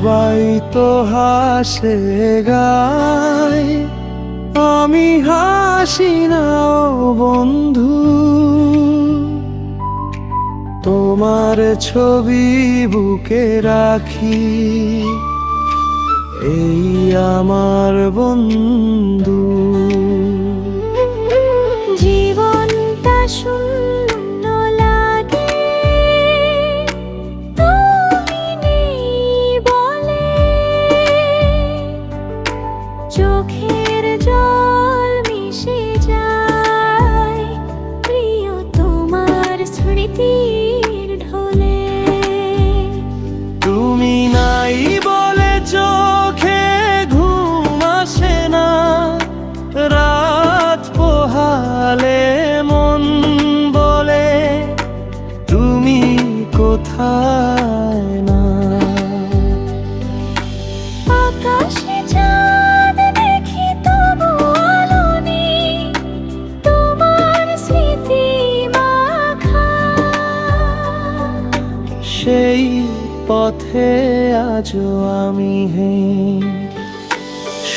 সবাই তো হাসে গায়, আমি হাসি না ও বন্ধু। তোমার ছবি বুকে রাখি, এই আমার বন্ধু। জীবনটা শূন্য লাগে, তুমি নেই বলে। চোখের জল মিশে যায় প্রিয় তোমার স্মৃতির ঢলে। তুমি নাই বলে চোখে ঘুম আসে না, রাত পোহালে মন বলে তুমি কোথায় না। আকাশে চাঁদ দেখি তবু আলো নেই, তোমার স্মৃতি মাখা। সেই পথে আজও আমি হেই,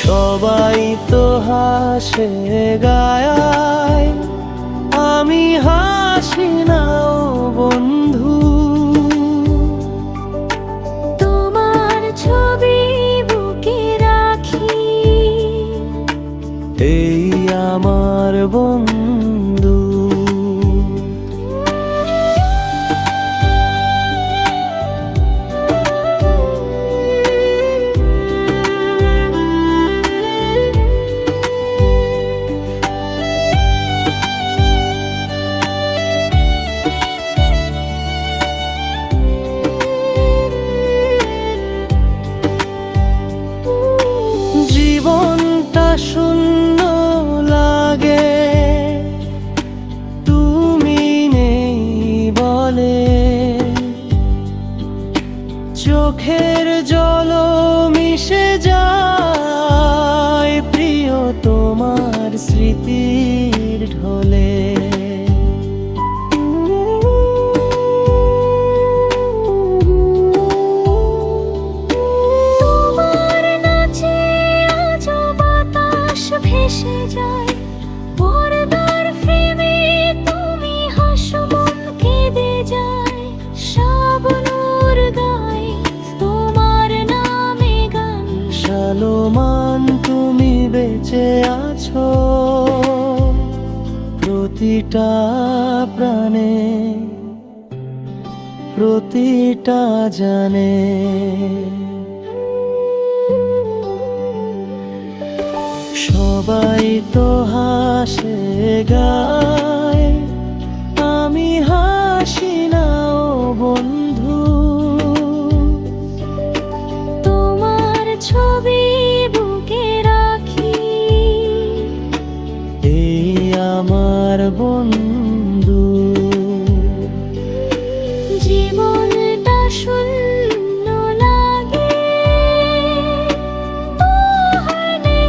সবাই তো হাসে গায়, আমি হাসি না ও বন্ধু। তোমার ছবি বুকে রাখি, এই আমার বন্ধু। জীবনটা শূন্য লাগে, তুমি নেই বলে। চোখের জল মিশে যায় প্রিয় তোমার স্মৃতির ঢলে। তোমার নাচে আজও বাতাস ভেসে যায়, পর্দার ফ্রেমে তুমি হাসো মন কেঁদে যায়। শাবনূর গায় তোমার নামে গান, সালোমান তুমি বেঁচে আছো প্রতিটা প্রাণে, প্রতিটা জানে। সবাই তো হাসে গায়, আমি হাসি না ও বন্ধু। তোমার ছবি বুকে রাখি, এই আমার বন্ধু। জীবনটা শূন্য লাগে, পোহালে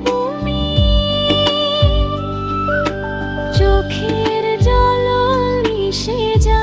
ভূমি। চোখের জল মিশে যায়